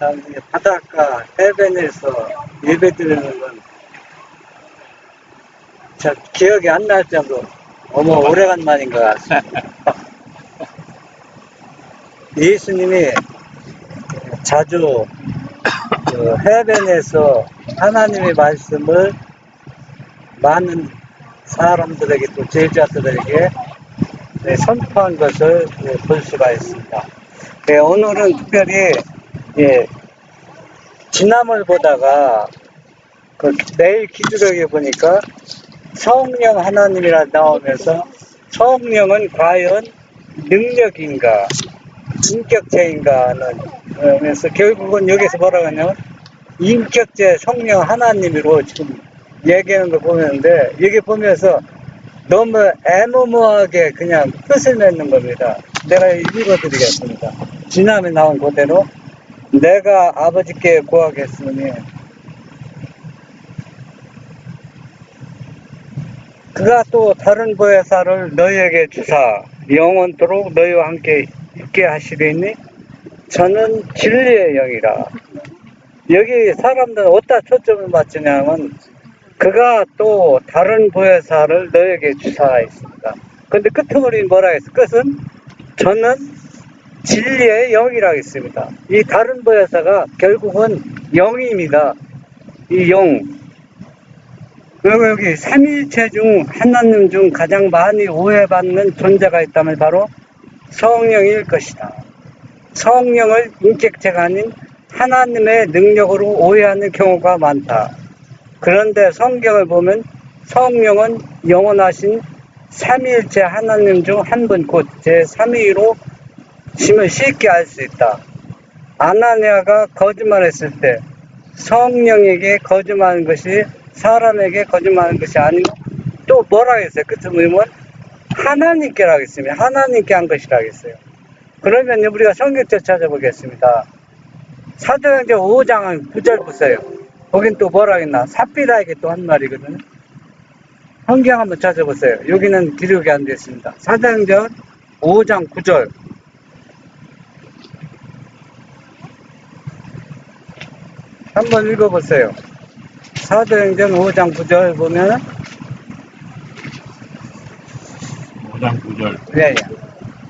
참, 바닷가 해변에서 예배 드리는 건 참 기억이 안 날 정도로 너무 오래간만인 것 같습니다. 예수님이 자주 그 해변에서 하나님의 말씀을 많은 사람들에게 또 제자들에게 선포한 것을 볼 수가 있습니다. 오늘은 특별히 지난월 보다가 내일 기도력에 보니까 성령 하나님이라 나오면서 성령은 과연 능력인가 인격체인가 하면서 결국은 여기서 뭐라고 하냐면 인격체 성령 하나님으로 지금 얘기하는 걸 보는데 여기 보면서 너무 애매모호하게 그냥 뜻을 맺는 겁니다. 내가 읽어드리겠습니다. 지난해 나온 그대로 내가 아버지께 구하겠으니 그가 또 다른 보혜사를 너희에게 주사 영원토록 너희와 함께 있게 하시리니 저는 진리의 영이라. 여기 사람들은 어디다 초점을 맞추냐면 그가 또 다른 보혜사를 너희에게 주사 있습니다. 근데 끝머리 뭐라 했어? 끝은 저는 진리의 영이라고 했습니다. 이 다른 보혜사가 결국은 영입니다. 이 영. 그리고 여기 삼위일체 중 하나님 중 가장 많이 오해받는 존재가 있다면 바로 성령일 것이다. 성령을 인격체가 아닌 하나님의 능력으로 오해하는 경우가 많다. 그런데 성경을 보면 성령은 영원하신 삼위일체 하나님 중 한 분 곧 제3위로 심을 쉽게 알 수 있다. 아나니아가 거짓말했을 때 성령에게 거짓말하는 것이 사람에게 거짓말하는 것이 아니고 또 뭐라 했어요? 끝에 보면 하나님께라고 했습니다. 하나님께 한 것이라고 했어요. 그러면 우리가 성경책 찾아보겠습니다. 사도행전 5장 9절 보세요. 거긴 또 뭐라 했나? 삽비라에게 또 한 말이거든요. 성경 한번 찾아보세요. 여기는 기록이 안 됐습니다. 사도행전 5장 9절. 한번 읽어보세요. 사도행전 5장 9절 보면 5장 9절. 네.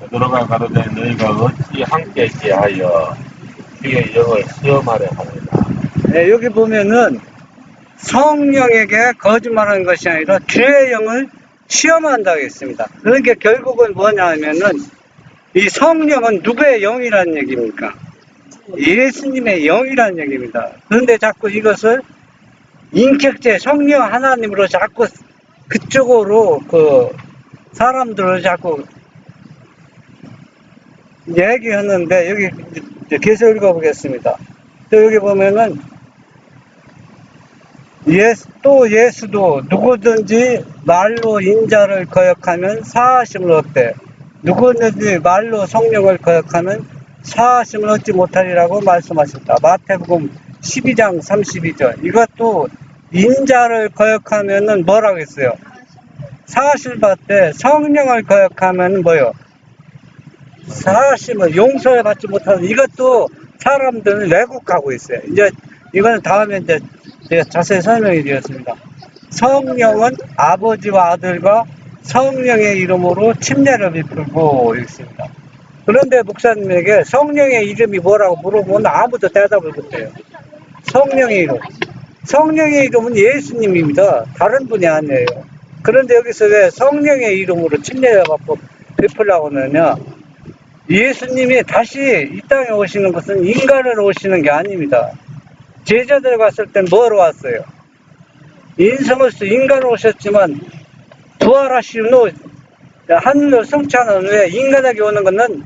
베드로가 가로되 너희가 어찌 함께 있게 하여 주의 영을 시험하려 하느냐. 네, 여기 보면은 성령에게 거짓말하는 것이 아니라 주의 영을 시험한다고 했습니다. 그러니까 결국은 뭐냐 하면은 이 성령은 누구의 영이라는 얘기입니까? 예수님의 영이라는 얘기입니다. 그런데 자꾸 이것을 인격체 성령 하나님으로 자꾸 그쪽으로 사람들을 자꾸 얘기하는데 여기 계속 읽어보겠습니다. 또 여기 보면은 또 예수도 누구든지 말로 인자를 거역하면 사하심을 얻되 누구든지 말로 성령을 거역하면 사하심을 얻지 못하리라고 말씀하셨다. 마태복음 12장 32절. 이것도 인자를 거역하면은 뭐라고 했어요? 사하심을 받되 성령을 거역하면 뭐요? 사하심을 용서를 받지 못하는 이것도 사람들은 왜곡하고 있어요. 이제 이거는 다음에 이제 제가 자세히 설명해 드렸습니다. 성령은 아버지와 아들과 성령의 이름으로 침례를 베풀고 있습니다. 그런데 목사님에게 성령의 이름이 뭐라고 물어보면 아무도 대답을 못해요. 성령의 이름. 성령의 이름은 예수님입니다. 다른 분이 아니에요. 그런데 여기서 왜 성령의 이름으로 침례를 베풀라고 하느냐? 예수님이 다시 이 땅에 오시는 것은 인간으로 오시는 게 아닙니다. 제자들 갔을 땐 뭐로 왔어요? 인성으로서 인간으로 오셨지만 부활하신 후 하늘로 승천한 후에 인간에게 오는 것은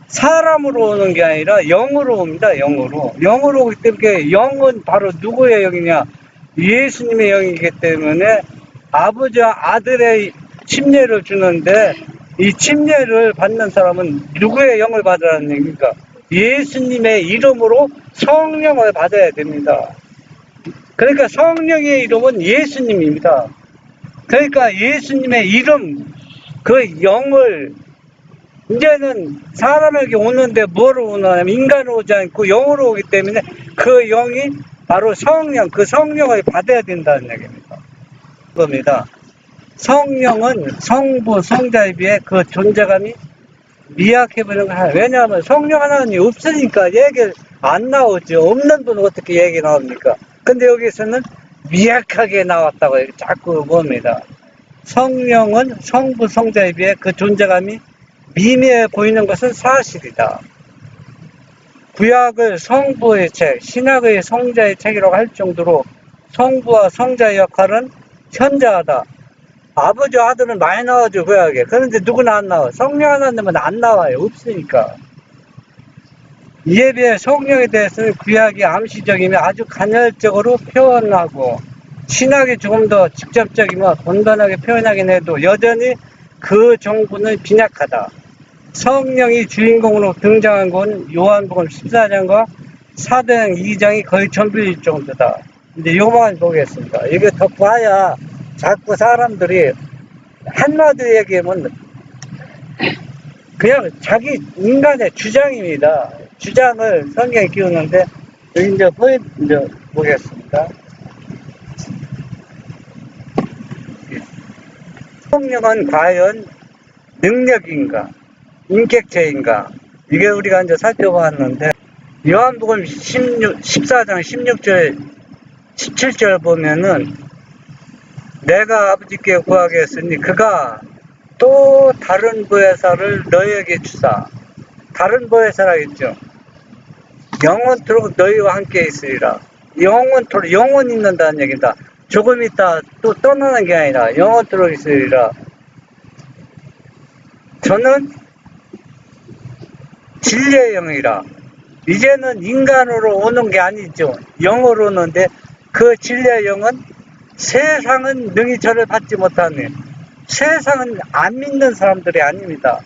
사람으로 오는 게 아니라 영으로 옵니다. 영으로 오기 때문에 영은 바로 누구의 영이냐? 예수님의 영이기 때문에 아버지와 아들의 침례를 주는데 이 침례를 받는 사람은 누구의 영을 받으라는 얘기입니까? 예수님의 이름으로 성령을 받아야 됩니다. 그러니까 성령의 이름은 예수님입니다. 그러니까 예수님의 이름, 그 영을 이제는 사람에게 오는데 뭐로 오냐면 인간으로 오지 않고 영으로 오기 때문에 그 영이 바로 성령, 그 성령을 받아야 된다는 얘기입니다. 겁니다. 성령은 성부, 성자에 비해 그 존재감이 미약해 보이는 거야. 왜냐하면 성령 하나님이 없으니까 얘기 안 나오죠. 없는 분은 어떻게 얘기 나옵니까? 근데 여기서는 미약하게 나왔다고 자꾸 봅니다. 성령은 성부, 성자에 비해 그 존재감이 미미해 보이는 것은 사실이다. 구약을 성부의 책, 신약의 성자의 책이라고 할 정도로 성부와 성자의 역할은 현저하다. 아버지와 아들은 많이 나와죠, 구약에. 그런데 누구나 안 나와. 성령 하나님은 안 나와요. 없으니까. 이에 비해 성령에 대해서는 구약이 암시적이며 아주 간헐적으로 표현하고 신학이 조금 더 직접적이며 건전하게 표현하긴 해도 여전히 그 정부는 빈약하다. 성령이 주인공으로 등장한 건 요한복음 14장과 사도행 2장이 거의 전부일 정도다. 이제 요만 보겠습니다. 이게 더 봐야 자꾸 사람들이 한마디 얘기하면 그냥 자기 인간의 주장입니다. 주장을 성경에 끼우는데 이제 이제 보겠습니다. 성령은 과연 능력인가, 인격체인가? 이게 우리가 이제 살펴봤는데 요한복음 14장 16절, 17절 보면은 내가 아버지께 구하겠으니 그가 또 다른 보혜사를 너희에게 주사. 다른 보혜사라겠죠. 영원토록 너희와 함께 있으리라. 영원토록 영원 있는다는 얘기다. 조금 있다 또 떠나는 게 아니라 영원토록 있으리라. 저는 진리의 영이라. 이제는 인간으로 오는 게 아니죠. 영으로 오는데 그 진리의 영은 세상은 능히 저를 받지 못하니 세상은 안 믿는 사람들이 아닙니다.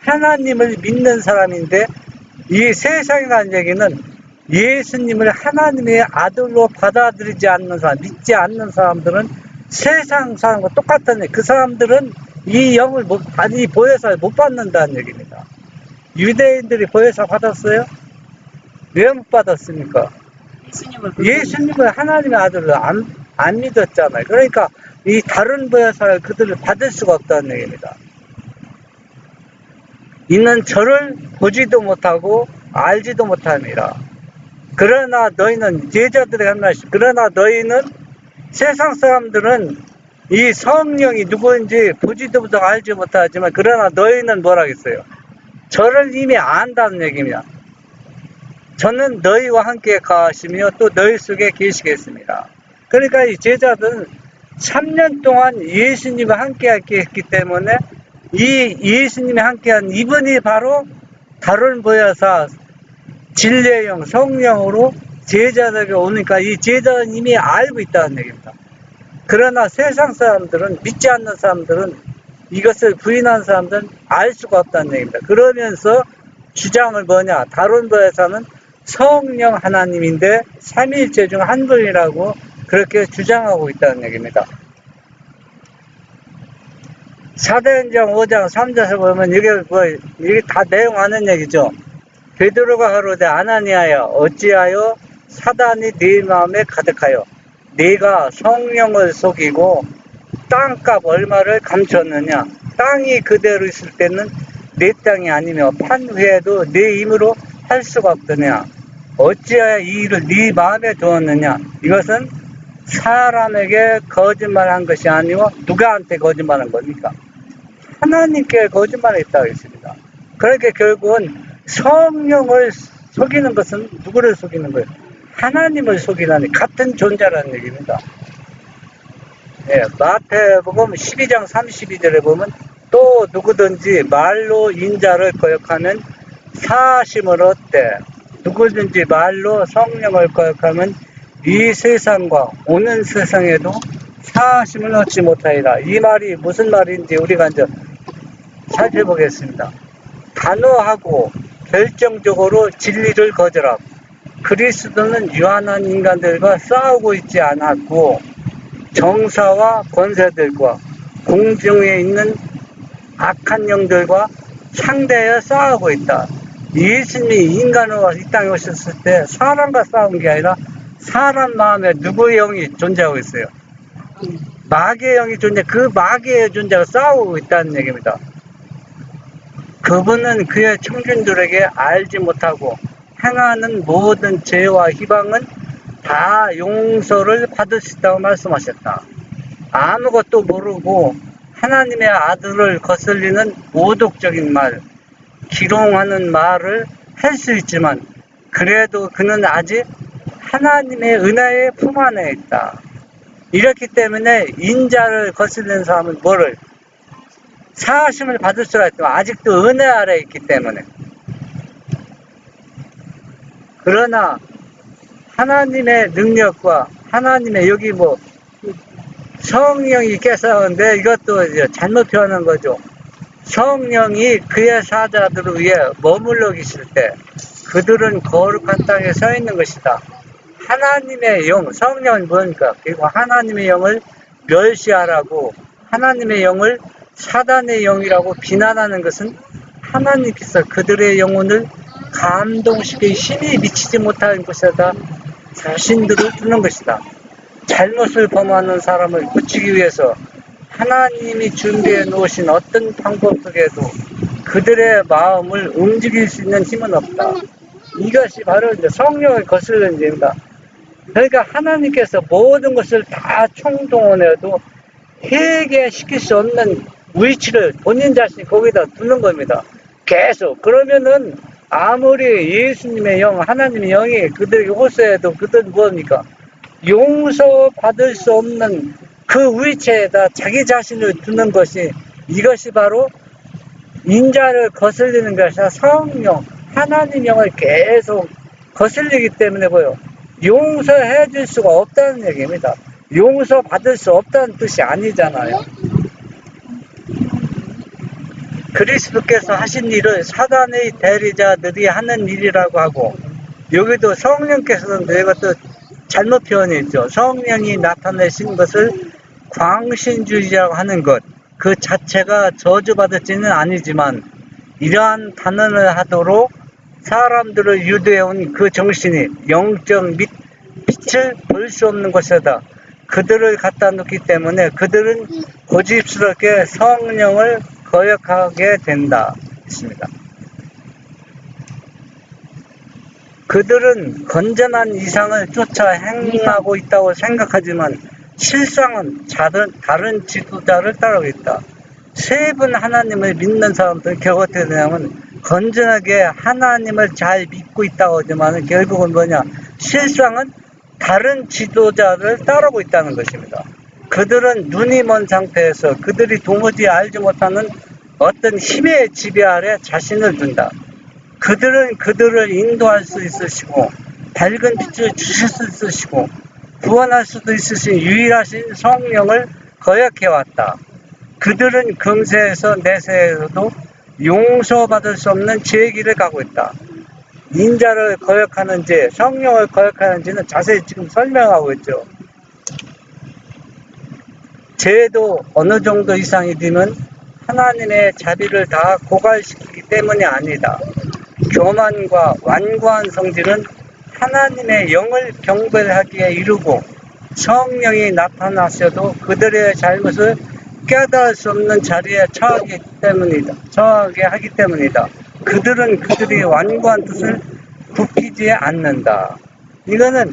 하나님을 믿는 사람인데 이 세상이라는 얘기는 예수님을 하나님의 아들로 받아들이지 않는 사람, 믿지 않는 사람들은 세상 사람과 똑같은 그 사람들은 이 영을 이 보혜사를 못 받는다는 얘기입니다. 유대인들이 보혜사 받았어요? 왜 못 받았습니까? 예수님을 하나님의 아들로 안 믿었잖아요. 그러니까 이 다른 보혜사를 그들을 받을 수가 없다는 얘기입니다. 이는 저를 보지도 못하고 알지도 못합니다. 그러나 너희는 제자들에게 한 말씀. 그러나 너희는 세상 사람들은 이 성령이 누구인지 보지도 못하고 알지 못하지만 그러나 너희는 뭐라겠어요? 저를 이미 안다는 얘기입니다. 저는 너희와 함께 가시며 또 너희 속에 계시겠습니다. 그러니까 이 제자들은 3년 동안 예수님과 함께 했기 때문에 이 예수님이 함께한 이분이 바로 다른 보혜사 진리의 영 성령으로 제자들에게 오니까 이 제자는 이미 알고 있다는 얘기입니다. 그러나 세상 사람들은 믿지 않는 사람들은 이것을 부인한 사람들은 알 수가 없다는 얘기입니다. 그러면서 주장을 뭐냐? 다른 보혜사는 성령 하나님인데 삼위일체 중 한 분이라고 그렇게 주장하고 있다는 얘기입니다. 사도행전 5장 3절에서 보면 이게 다 내용 아는 얘기죠. 베드로가 가로되 아나니아야 어찌하여 사단이 네 마음에 가득하여 네가 성령을 속이고 땅값 얼마를 감췄느냐. 땅이 그대로 있을 때는 네 땅이 아니며 판 후에도 네 힘으로 할 수가 없더냐. 어찌하여 이 일을 네 마음에 두었느냐. 이것은 사람에게 거짓말한 것이 아니고 누구한테 거짓말한 겁니까? 하나님께 거짓말했다고 했습니다. 그러니까 결국은 성령을 속이는 것은 누구를 속이는 거예요? 하나님을 속이라니 같은 존재라는 얘기입니다. 예, 마태복음 12장 32절에 보면 또 누구든지 말로 인자를 거역하면 사심을 얻되 누구든지 말로 성령을 거역하면 이 세상과 오는 세상에도 사심을 얻지 못하리라. 이 말이 무슨 말인지 우리가 이제 살펴보겠습니다. 단호하고 결정적으로 진리를 거절하고 그리스도는 유한한 인간들과 싸우고 있지 않았고 정사와 권세들과 공중에 있는 악한 영들과 상대에 싸우고 있다. 예수님이 인간으로 이 땅에 오셨을 때 사람과 싸운 게 아니라 사람 마음에 누구의 영이 존재하고 있어요. 마귀의 영이 그 마귀의 존재가 싸우고 있다는 얘기입니다. 그분은 그의 청중들에게 알지 못하고 행하는 모든 죄와 희망은 다 용서를 받을 수 있다고 말씀하셨다. 아무것도 모르고 하나님의 아들을 거슬리는 모독적인 말, 기롱하는 말을 할 수 있지만 그래도 그는 아직 하나님의 은혜의 품 안에 있다. 이렇기 때문에 인자를 거슬리는 사람은 뭐를? 사하심을 받을 수가 있지만 아직도 은혜 아래에 있기 때문에. 그러나 하나님의 능력과 하나님의 여기 성령이 깨서는데 이것도 이제 잘못 표현한 거죠. 성령이 그의 사자들을 위해 머물러 계실 때 그들은 거룩한 땅에 서 있는 것이다. 하나님의 영, 성령은 뭡니까? 그리고 하나님의 영을 멸시하라고 하나님의 영을 사단의 영이라고 비난하는 것은 하나님께서 그들의 영혼을 감동시키기 힘이 미치지 못하는 곳에다 자신들을 두는 것이다. 잘못을 범하는 사람을 고치기 위해서 하나님이 준비해 놓으신 어떤 방법 속에도 그들의 마음을 움직일 수 있는 힘은 없다. 이것이 바로 이제 성령을 거스르는 죄입니다. 그러니까 하나님께서 모든 것을 다 총동원해도 해결시킬 수 없는 위치를 본인 자신이 거기다 두는 겁니다. 계속. 그러면은 아무리 예수님의 영, 하나님의 영이 그들에게 호소해도 그들은 뭡니까? 용서받을 수 없는 그 위치에다 자기 자신을 두는 것이 이것이 바로 인자를 거슬리는 것이라 성령, 하나님 영을 계속 거슬리기 때문에 용서해 줄 수가 없다는 얘기입니다. 용서받을 수 없다는 뜻이 아니잖아요. 그리스도께서 하신 일을 사단의 대리자들이 하는 일이라고 하고 여기도 성령께서는 이것도 잘못 표현했죠. 성령이 나타내신 것을 광신주의라고 하는 것 그 자체가 저주받을지는 아니지만 이러한 단언을 하도록 사람들을 유도해온 그 정신이 영적 및 빛을 볼 수 없는 것이다. 그들을 갖다 놓기 때문에 그들은 고집스럽게 성령을 거역하게 된다. 있습니다. 그들은 건전한 이상을 쫓아 행하고 있다고 생각하지만 실상은 다른 지도자를 따르고 있다. 세 분 하나님을 믿는 사람들은 결국 어떻게 되냐면 건전하게 하나님을 잘 믿고 있다고 하지만 결국은 실상은 다른 지도자를 따르고 있다는 것입니다. 그들은 눈이 먼 상태에서 그들이 도무지 알지 못하는 어떤 힘의 지배 아래 자신을 둔다. 그들은 그들을 인도할 수 있으시고 밝은 빛을 주실 수 있으시고 구원할 수도 있으신 유일하신 성령을 거역해왔다. 그들은 금세에서 내세에서도 용서받을 수 없는 죄기를 가고 있다. 인자를 거역하는지 성령을 거역하는지는 자세히 지금 설명하고 있죠. 죄도 어느 정도 이상이 되면 하나님의 자비를 다 고갈시키기 때문이 아니다. 교만과 완고한 성질은 하나님의 영을 경배하기에 이르고 성령이 나타나셔도 그들의 잘못을 깨달을 수 없는 자리에 처하게 하기 때문이다. 그들은 그들의 완고한 뜻을 굽히지 않는다. 이거는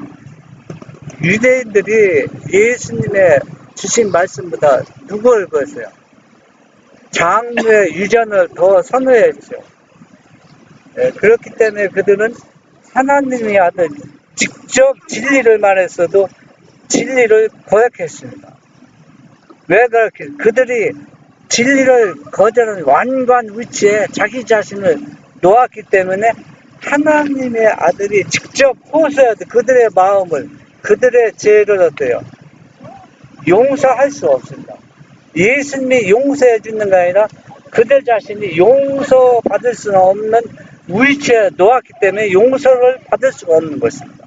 유대인들이 예수님의 주신 말씀보다 누구를 그랬어요? 장로의 유전을 더 선호했죠. 그렇기 때문에 그들은 하나님의 아들 직접 진리를 말했어도 진리를 거역했습니다. 왜 그렇게? 그들이 진리를 거절하는 완고한 위치에 자기 자신을 놓았기 때문에 하나님의 아들이 직접 호소해도 그들의 마음을 그들의 죄를 어때요? 용서할 수 없습니다. 예수님이 용서해 주는 게 아니라 그들 자신이 용서받을 수 없는 위치에 놓았기 때문에 용서를 받을 수가 없는 것입니다.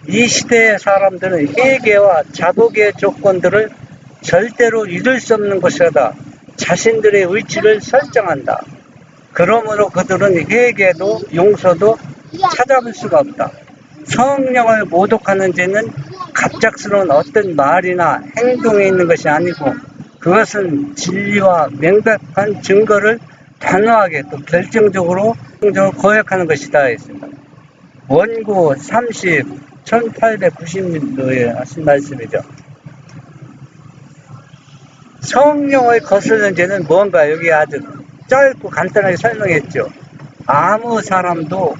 이 시대의 사람들은 회개와 자복의 조건들을 절대로 이룰 수 없는 것이다. 자신들의 의지를 설정한다. 그러므로 그들은 회개도 용서도 찾아볼 수가 없다. 성령을 모독하는 죄는 갑작스러운 어떤 말이나 행동에 있는 것이 아니고 그것은 진리와 명백한 증거를 단호하게 또 결정적으로 거역하는 것이다 했습니다. 원고 1890년도에 하신 말씀이죠. 성령을 거스르는 죄는 뭔가 여기 아주 짧고 간단하게 설명했죠. 아무 사람도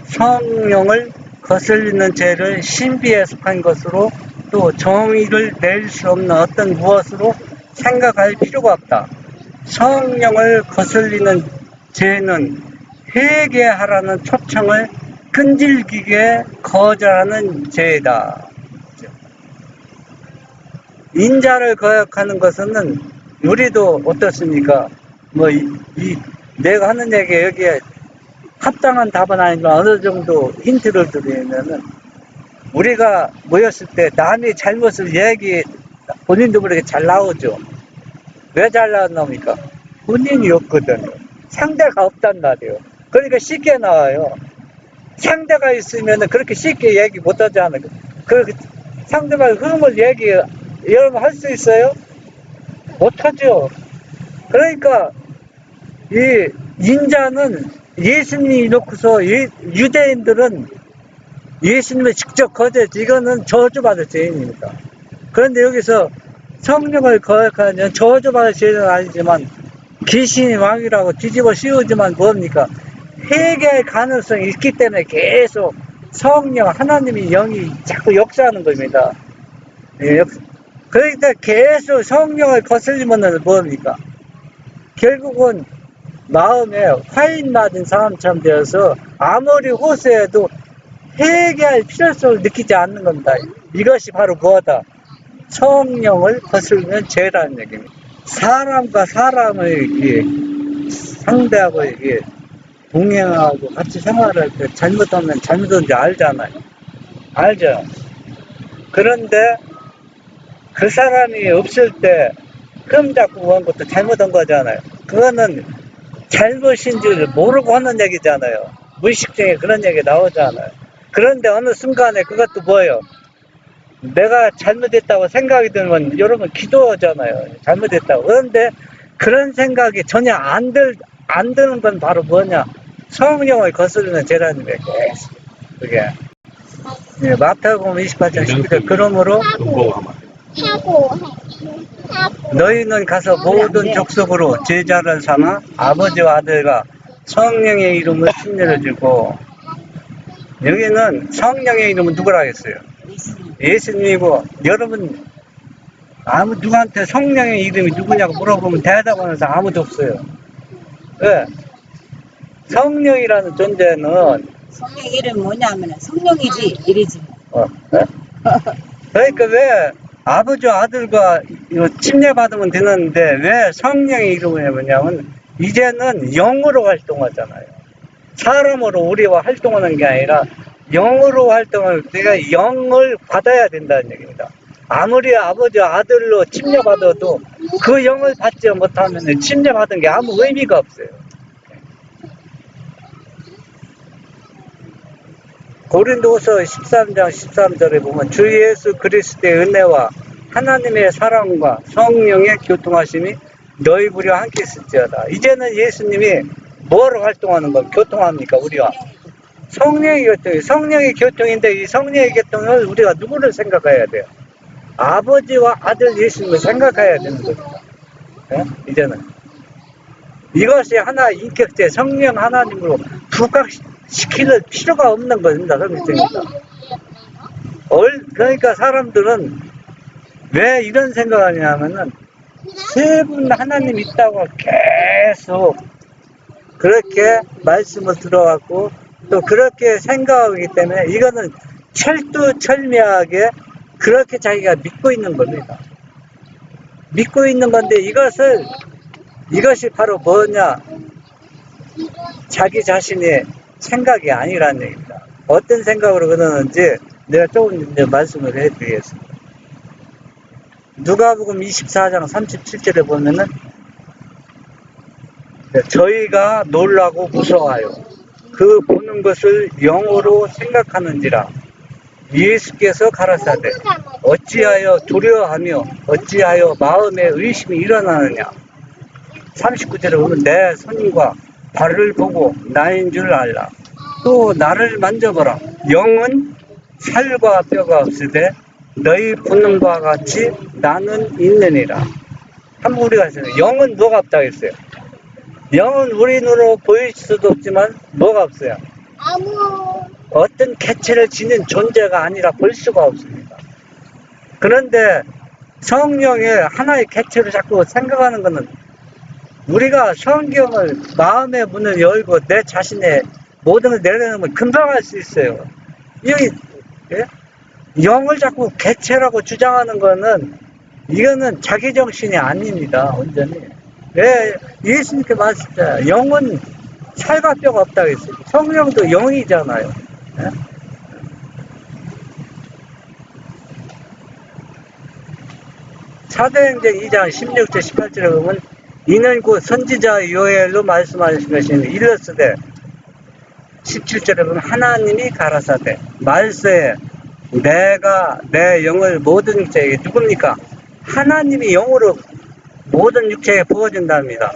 성령을 거슬리는 죄를 신비에 속한 것으로 또 정의를 낼 수 없는 어떤 무엇으로 생각할 필요가 없다. 성령을 거슬리는 죄는 회개하라는 초청을 끈질기게 거절하는 죄다. 인자를 거역하는 것은 우리도 어떻습니까? 내가 하는 얘기 여기에 합당한 답은 아니지만 어느 정도 힌트를 드리면은 우리가 모였을 때 남이 잘못을 본인도 모르게 잘 나오죠. 왜 잘 나옵니까? 본인이 없거든요. 상대가 없단 말이에요. 그러니까 쉽게 나와요. 상대가 있으면 그렇게 쉽게 얘기 못 하잖아요. 그 상대방 흠을 여러분 할 수 있어요? 못 하죠. 그러니까 이 인자는 예수님이 놓고서 유대인들은 예수님을 직접 거절했지. 이거는 저주받을 죄인입니다. 그런데 여기서 성령을 거역하면 저주받을 죄는 아니지만 귀신이 왕이라고 뒤집어 씌우지만 뭡니까? 회개할 가능성이 있기 때문에 계속 성령 하나님의 영이 자꾸 역사하는 겁니다. 그러니까 계속 성령을 거슬리면 뭡니까? 결국은 마음에 화인 맞은 사람처럼 되어서 아무리 호소해도 회개할 필요성을 느끼지 않는 겁니다. 이것이 바로 뭐다? 성령을 거슬리는 죄라는 얘기입니다. 사람과 사람을 상대하고 동행하고 같이 생활할 때 잘못하면 잘못한지 알잖아요. 알죠? 그런데 그 사람이 없을 때 흠잡고 한 것도 잘못한 거잖아요. 그거는 잘못인 줄 모르고 하는 얘기잖아요. 무의식 중에 그런 얘기 나오잖아요. 그런데 어느 순간에 그것도 뭐예요? 내가 잘못했다고 생각이 들면 여러분 기도하잖아요. 잘못했다고. 그런데 그런 생각이 전혀 안 드는 건 바로 뭐냐? 성령을 거스르는 죄라는 거예요. 그게. 마태복음 28장 19절 그러므로 너희는 가서 모든 족속으로 제자를 삼아 아버지와 아들과 성령의 이름을 침례를 주고 여기는 성령의 이름은 누구라 했어요? 예수님이고 여러분 누구한테 성령의 이름이 누구냐고 물어보면 대답하는 사람 아무도 없어요. 왜? 성령이라는 존재는 성령 이름 뭐냐면 성령이지 이러지. 그러니까 왜 아버지와 아들과 침례받으면 되는데 왜 성령의 이름을 뭐냐면 이제는 영으로 활동하잖아요. 사람으로 우리와 활동하는 게 아니라 영으로 활동을 내가 영을 받아야 된다는 얘기입니다. 아무리 아버지와 아들로 침례받아도 그 영을 받지 못하면 침례받은 게 아무 의미가 없어요. 고린도후서 13장 13절에 보면 주 예수 그리스도의 은혜와 하나님의 사랑과 성령의 교통하심이 너희 우리와 함께 있을지어다. 이제는 예수님이 뭐로 활동하는 거 교통합니까? 우리와 성령의 교통이 성령의 교통인데 이 성령의 교통을 우리가 누구를 생각해야 돼요? 아버지와 아들 예수님을 생각해야 되는 겁니다. 네? 이제는 이것이 하나 인격체 성령 하나님으로 부각시킬 필요가 없는 겁니다. 그러니까 사람들은 왜 이런 생각을 하냐면은 세 분 하나님 있다고 계속 그렇게 말씀을 들어왔고 또 그렇게 생각하기 때문에 이거는 철두철미하게 그렇게 자기가 믿고 있는 겁니다. 믿고 있는 건데 이것이 바로 뭐냐? 자기 자신의 생각이 아니라는 얘기입니다. 어떤 생각으로 그러는지 내가 조금 이제 말씀을 해드리겠습니다. 누가복음 24장 37절에 보면은 저희가 놀라고 무서워하여 그 보는 것을 영으로 생각하는지라. 예수께서 가라사대 어찌하여 두려워하며 어찌하여 마음에 의심이 일어나느냐. 39절에 보면 내 손과 발을 보고 나인 줄 알라. 또 나를 만져보라. 영은 살과 뼈가 없으되 너희 보는 바와 같이 나는 있느니라. 한번 우리가 했어요. 영은 뭐가 없다고 했어요? 영은 우리 눈으로 보일 수도 없지만 뭐가 없어요? 어떤 개체를 지닌 존재가 아니라 볼 수가 없습니다. 그런데 성령의 하나의 개체로 자꾸 생각하는 것은 우리가 성경을 마음의 문을 열고 내 자신의 모든 걸 내려놓으면 금방 할 수 있어요. 여기 예? 영을 자꾸 개체라고 주장하는 거는 이거는 자기 정신이 아닙니다. 온전히. 왜 예수님께 말씀하셨잖아요. 영은 살과 뼈가 없다고 했어요. 성령도 영이잖아요. 예? 사도행전 2장 16절 18절에 보면 이는 곧 선지자 요엘로 말씀하신 것이 이르렀으되 17절에 보면 하나님이 가라사대 말세에 내가 내 영을 모든 육체에게 누굽니까? 하나님이 영으로 모든 육체에 부어준답니다.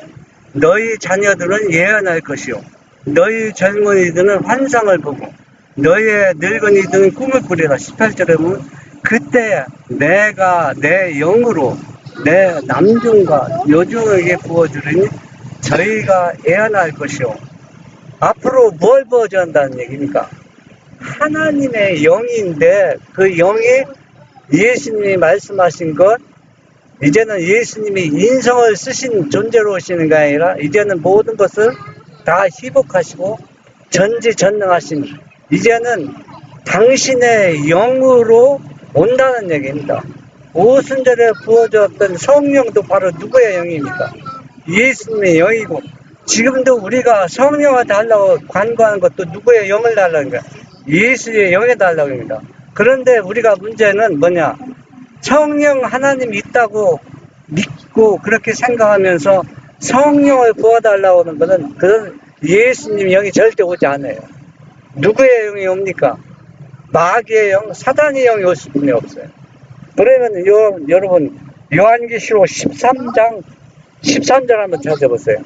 너희 자녀들은 예언할 것이요 너희 젊은이들은 환상을 보고 너희의 늙은이들은 꿈을 꾸리라. 18절에 보면 그때 내가 내 영으로 내 남중과 여중에게 부어주리니 저희가 예언할 것이요. 앞으로 뭘 부어줘야 한다는 얘기입니까? 하나님의 영인데 그 영이 예수님이 말씀하신 것 이제는 예수님이 인성을 쓰신 존재로 오시는 게 아니라 이제는 모든 것을 다 희복하시고 전지전능하신 이제는 당신의 영으로 온다는 얘기입니다. 오순절에 부어주었던 성령도 바로 누구의 영입니까? 예수님의 영이고 지금도 우리가 성령을 달라고 간구하는 것도 누구의 영을 달라는 거야? 예수의 영을 달라고 합니다. 그런데 우리가 문제는 뭐냐? 성령 하나님이 있다고 믿고 그렇게 생각하면서 성령을 부어달라고 하는 것은 그런 예수님 영이 절대 오지 않아요. 누구의 영이 옵니까? 마귀의 영, 사단의 영이 올 수뿐이 없어요. 그러면 여러분 요한계시록 13장 13절 한번 찾아보세요.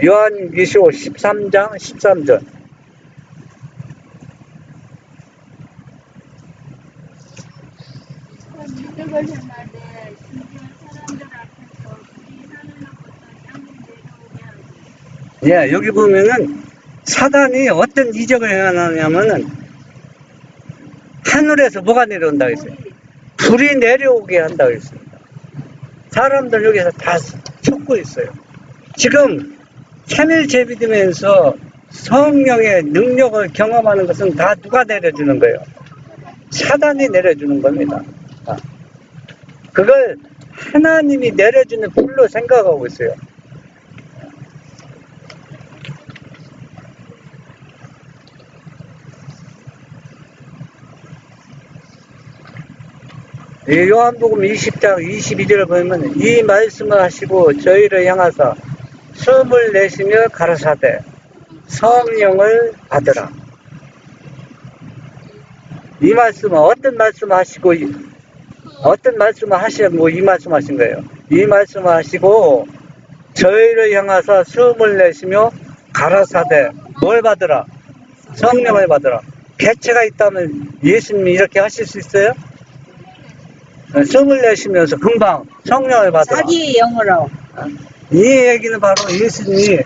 요한계시록 13장 13절 예, 여기 보면은 사단이 어떤 이적을 행하냐면은 하늘에서 뭐가 내려온다고 했어요? 불이 내려오게 한다고 했습니다. 사람들 여기서 다 속고 있어요. 지금 3일 제비되면서 성령의 능력을 경험하는 것은 다 누가 내려주는 거예요? 사단이 내려주는 겁니다. 그걸 하나님이 내려주는 불로 생각하고 있어요. 요한복음 20장 22절을 보면 이 말씀을 하시고 저희를 향하사 숨을 내쉬며 가라사대 성령을 받으라. 이 말씀은 어떤 말씀을 하시고 어떤 말씀을 하시고 이 말씀 하신 거예요? 이 말씀을 하시고 저희를 향하사 숨을 내쉬며 가라사대 뭘 받으라? 성령을 받으라. 개체가 있다면 예수님이 이렇게 하실 수 있어요? 숨을 내쉬면서 금방 성령을 받으라. 자기의 영으로. 이 얘기는 바로 예수님이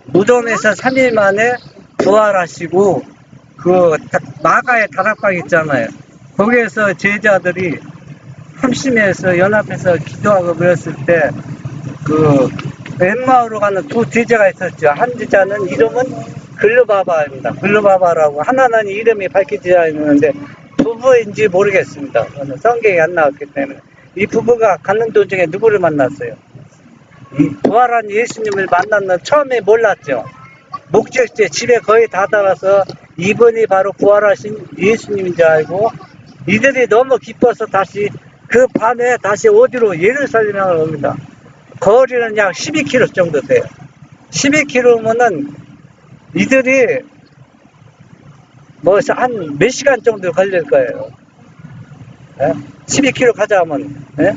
무덤에서 3일 만에 부활하시고 그 마가의 다락방 있잖아요. 거기에서 제자들이 함심에서 연합해서 기도하고 그랬을 때 그 엠마오로 가는 두 제자가 있었죠. 한 제자는 이름은 글르바바입니다. 글르바바라고 하나는 이름이 밝혀지지 않는데 부부인지 모르겠습니다. 성경에 안 나왔기 때문에. 이 부부가 가는 도중에 누구를 만났어요? 이 부활한 예수님을 만났는 처음에 몰랐죠. 목적지에 집에 거의 다 달아서 이분이 바로 부활하신 예수님인 줄 알고 이들이 너무 기뻐서 다시 그 밤에 다시 어디로 예루살렘으로 옵니다. 거리는 약 12km 정도 돼요. 12km면은 이들이 뭐 한 몇 시간 정도 걸릴 거예요. 예? 12km 가자면 예?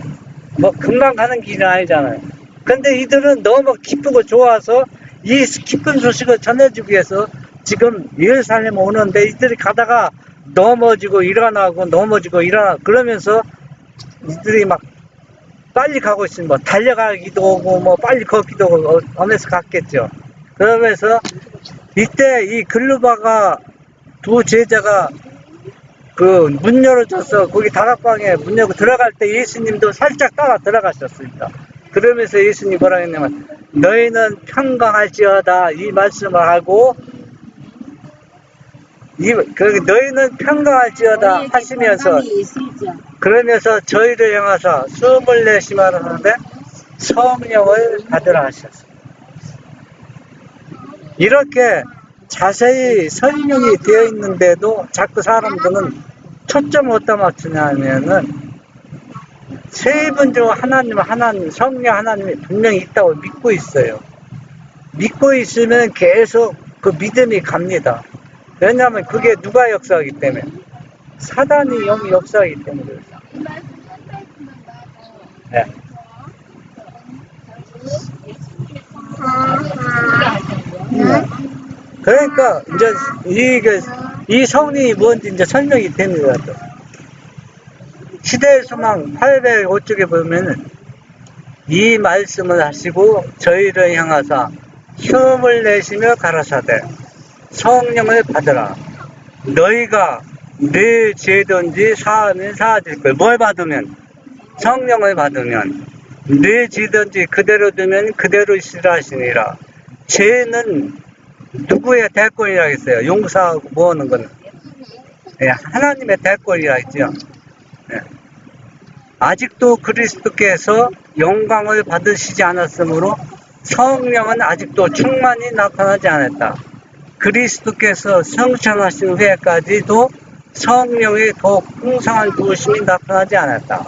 뭐 금방 가는 길은 아니잖아요. 근데 이들은 너무 기쁘고 좋아서 이 기쁜 소식을 전해주기 위해서 지금 예루살렘 오는데 이들이 가다가 넘어지고 일어나고 넘어지고 일어나고 그러면서 이들이 막 빨리 가고 있으면 뭐 달려가기도 하고 뭐 빨리 걷기도 하고 하면서 갔겠죠. 그러면서 이때 이 글루바가 두 제자가 그 문 열어줘서 거기 다락방에 문 열고 들어갈 때 예수님도 살짝 따라 들어가셨습니다. 그러면서 예수님 뭐라 했냐면 너희는 평강할지어다 이 말씀을 하고 너희는 평강할지어다 하시면서 그러면서 저희를 향하사 숨을 내쉬며 하는데 성령을 받으라 하셨습니다. 이렇게 자세히 설명이 되어 있는데도 자꾸 사람들은 초점을 어디다 맞추냐면은 세 분 중 하나님, 성령 하나님이 분명히 있다고 믿고 있어요. 믿고 있으면 계속 그 믿음이 갑니다. 왜냐하면 그게 누가 역사하기 때문에? 사단이 영이 역사하기 때문에 그렇습니다. 네. 그러니까 이제 이 성령이 뭔지 이제 설명이 됩니다. 시대의 소망 805쪽에 보면은 이 말씀을 하시고 저희를 향하사 힘을 내시며 가라사대 성령을 받으라. 너희가 내 죄든지 사하면 사하질 거야. 뭘 받으면? 성령을 받으면 내 죄든지 그대로 두면 그대로 있으라 하시니라. 죄는 누구의 대권이라 했어요? 용서하고 뭐하는 거는? 네, 하나님의 대권이라 했죠. 네. 아직도 그리스도께서 영광을 받으시지 않았으므로 성령은 아직도 충만히 나타나지 않았다. 그리스도께서 성천하신 후에까지도 성령의 더욱 풍성한 부으심이 나타나지 않았다.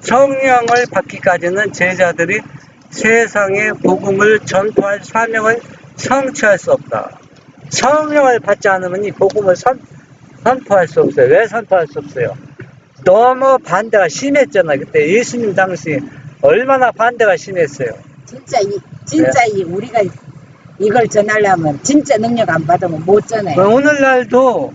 성령을 받기까지는 제자들이 세상의 복음을 전파할 사명을 성취할 수 없다. 성령을 받지 않으면 이 복음을 선포할 수 없어요. 왜 선포할 수 없어요? 너무 반대가 심했잖아요. 그때 예수님 당시 얼마나 반대가 심했어요. 진짜 우리가 이걸 전하려면 진짜 능력 안 받으면 못 전해요. 오늘날도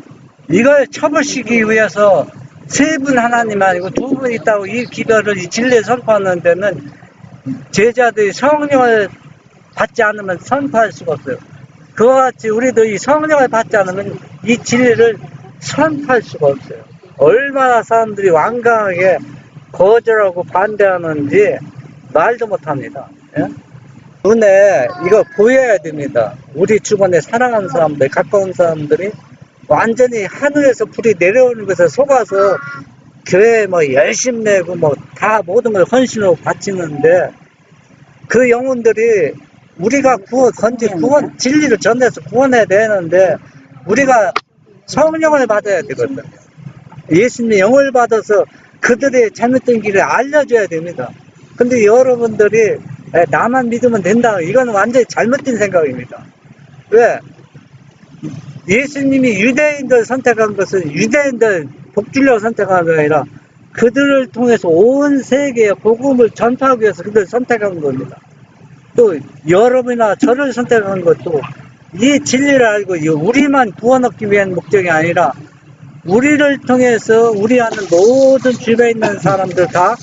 이걸 쳐부시기 위해서 세 분 하나님 아니고 두 분 있다고 이 기별을 이 진리에 선포하는 데는 제자들이 성령을 받지 않으면 선포할 수가 없어요. 그와 같이 우리도 이 성령을 받지 않으면 이 진리를 선포할 수가 없어요. 얼마나 사람들이 완강하게 거절하고 반대하는지 말도 못합니다. 예? 눈에 이거 보여야 됩니다. 우리 주변에 사랑하는 사람들, 가까운 사람들이 완전히 하늘에서 불이 내려오는 것에 속아서 교회에 뭐 열심 내고 뭐 다 모든 걸 헌신으로 바치는데 그 영혼들이 우리가 구원, 진리를 전해서 구원해야 되는데 우리가 성령을 받아야 되거든요. 예수님의 영을 받아서 그들의 잘못된 길을 알려줘야 됩니다. 근데 여러분들이 나만 믿으면 된다. 이건 완전히 잘못된 생각입니다. 왜? 예수님이 유대인들 선택한 것은 유대인들 복주려고 선택한 게 아니라 그들을 통해서 온 세계에 복음을 전파하기 위해서 그들을 선택한 겁니다. 또 여러분이나 저를 선택한 것도 이 진리를 알고 우리만 구원 얻기 위한 목적이 아니라 우리를 통해서 우리 아는 모든 주변에 있는 사람들 다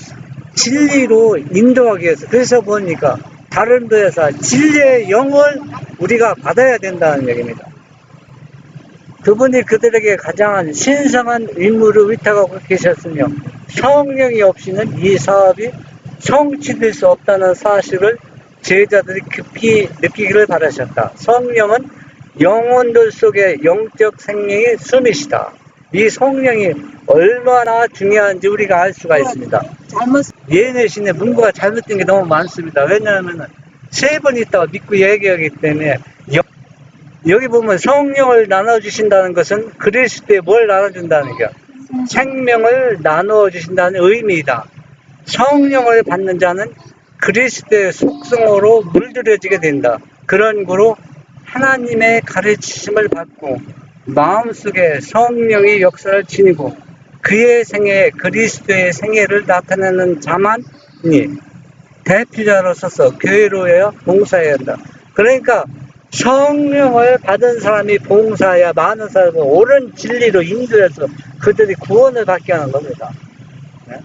진리로 인도하기 위해서. 그래서 보니까 다른 데에서 진리의 영을 우리가 받아야 된다는 얘기입니다. 그분이 그들에게 가장 신성한 임무를 위탁하고 계셨으며 성령이 없이는 이 사업이 성취될 수 없다는 사실을 제자들이 깊이 느끼기를 바라셨다. 성령은 영혼들 속에 영적 생명의 숨이시다. 이 성령이 얼마나 중요한지 우리가 알 수가 있습니다. 예내신의 문구가 잘못된 게 너무 많습니다. 왜냐하면 세 번 있다가 믿고 얘기하기 때문에 여기 보면 성령을 나눠주신다는 것은 그리스도에 뭘 나눠준다는 거야? 생명을 나누어 주신다는 의미이다. 성령을 받는 자는 그리스도의 속성으로 물들여지게 된다. 그런 구로 하나님의 가르치심을 받고 마음속에 성령의 역사를 지니고 그의 생애에 그리스도의 생애를 나타내는 자만이 대표자로서서 교회로에 봉사해야 한다. 그러니까 성령을 받은 사람이 봉사해야 많은 사람을 옳은 진리로 인도해서 그들이 구원을 받게 하는 겁니다. 네?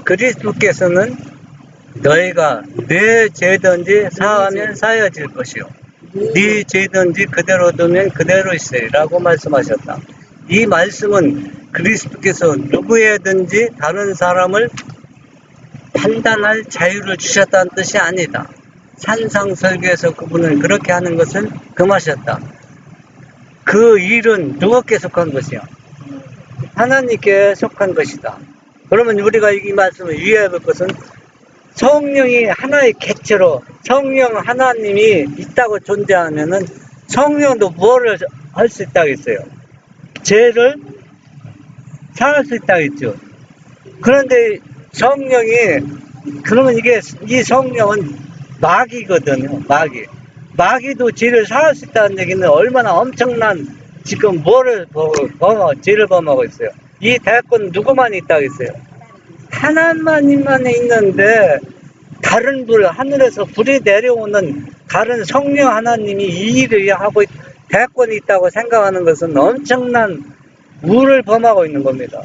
그리스도께서는 너희가 내 죄든지 사하면 사여질 것이요 네 죄든지 그대로 두면 그대로 있으리라고 말씀하셨다. 이 말씀은 그리스도께서 누구에든지 다른 사람을 판단할 자유를 주셨다는 뜻이 아니다. 산상설교에서 그분은 그렇게 하는 것을 금하셨다. 그 일은 누구께 속한 것이요? 하나님께 속한 것이다. 그러면 우리가 이 말씀을 이해해 볼 것은 성령이 하나의 객체로 성령 하나님이 있다고 존재하면은 성령도 뭐를 할 수 있다고 했어요? 죄를 사할 수 있다고 했죠. 그런데 성령이 그러면 이 성령은 마귀거든요. 마귀도 죄를 사할 수 있다는 얘기는 얼마나 엄청난 지금 죄를 범하고 있어요. 이 대권 누구만 있다고 했어요? 하나님만 있는데 다른 하늘에서 불이 내려오는 다른 성령 하나님이 이 일을 하고 대권이 있다고 생각하는 것은 엄청난 우를 범하고 있는 겁니다.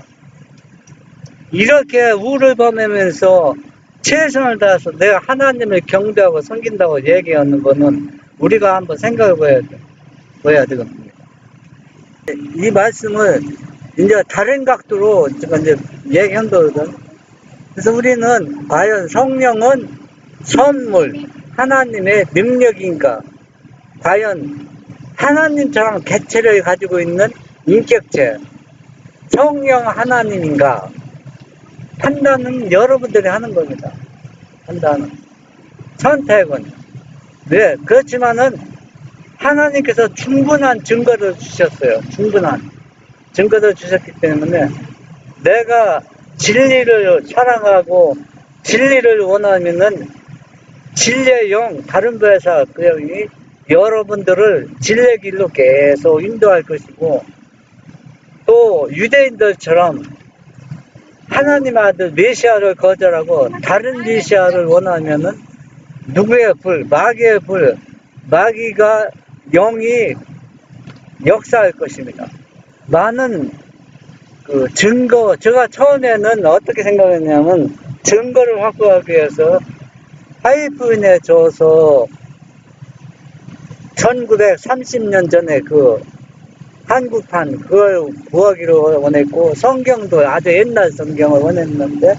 이렇게 우를 범하면서 최선을 다해서 내가 하나님을 경배하고 섬긴다고 얘기하는 거는 우리가 한번 생각해 봐야 되겠습니다. 이 말씀을 이제 다른 각도로 제가 이제 얘기한다거든. 그래서 우리는 과연 성령은 선물, 하나님의 능력인가? 과연 하나님처럼 객체를 가지고 있는 인격체, 성령 하나님인가? 판단은 여러분들이 하는 겁니다. 판단은. 선택은. 네, 그렇지만은 하나님께서 충분한 증거를 주셨어요. 충분한 증거를 주셨기 때문에 내가 진리를 사랑하고 진리를 원하면은 진리의 영, 다른 부에서 그 영이 여러분들을 진리의 길로 계속 인도할 것이고 또 유대인들처럼 하나님 아들 메시아를 거절하고 다른 메시아를 원하면은 누구의 불, 마귀의 불, 마귀가 영이 역사할 것입니다. 많은 그 증거, 제가 처음에는 어떻게 생각했냐면 증거를 확보하기 위해서 파이프인에 줘서 1930년 전에 그 한국판 그걸 구하기로 원했고 성경도 아주 옛날 성경을 원했는데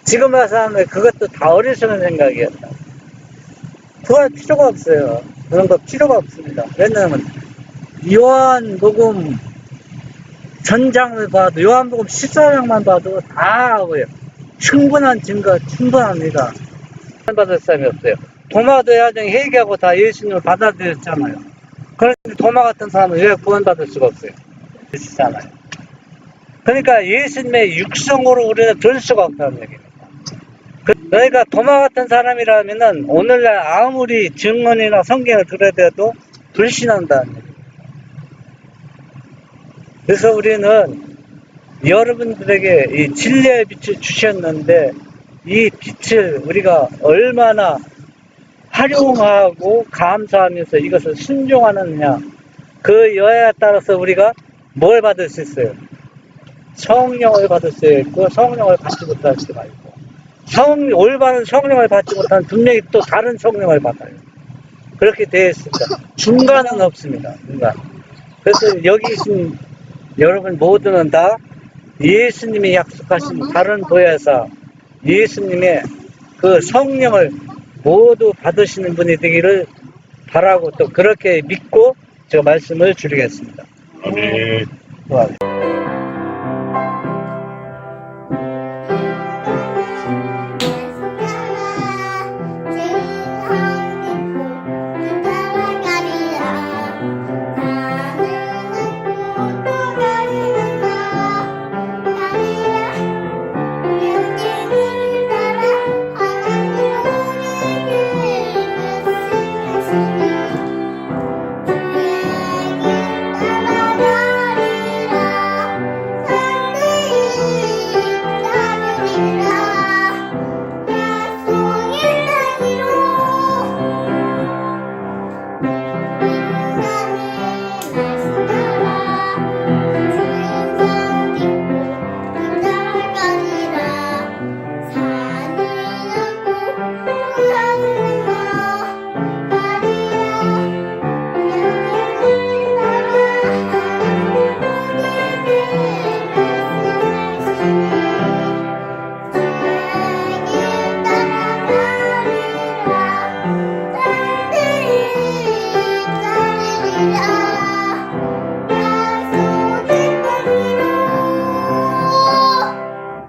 지금 와서 하면 그것도 다 어리석은 생각이었다. 구할 필요가 없어요. 그런 거 필요가 없습니다. 왜냐하면 요한복음 전장을 봐도 요한복음 14장만 봐도 다 하고요. 충분한 증거 충분합니다. 받을 사람이 없어요. 도마도 야정 회개하고 다 예수님을 받아들였잖아요. 그런데 도마 같은 사람은 왜 구원받을 수가 없어요? 그렇잖아요. 그러니까 예수님의 육성으로 우리는 들 수가 없다는 얘기입니다. 너희가 도마 같은 사람이라면은 오늘날 아무리 증언이나 성경을 들어도 불신한다는 얘기입니다. 그래서 우리는 여러분들에게 이 진리의 빛을 주셨는데 이 빛을 우리가 얼마나 활용하고 감사하면서 이것을 순종하느냐 그 여야에 따라서 우리가 뭘 받을 수 있어요? 성령을 받을 수 있고 성령을 받지 못할 수가 있고 올바른 성령을 받지 못한 분명히 또 다른 성령을 받아요. 그렇게 되어 있습니다. 중간은 없습니다. 중간. 그래서 여기 계신 여러분 모두는 다 예수님이 약속하신 다른 보혜사 예수님의 그 성령을 모두 받으시는 분이 되기를 바라고 또 그렇게 믿고 제가 말씀을 드리겠습니다. 아멘. 좋아요.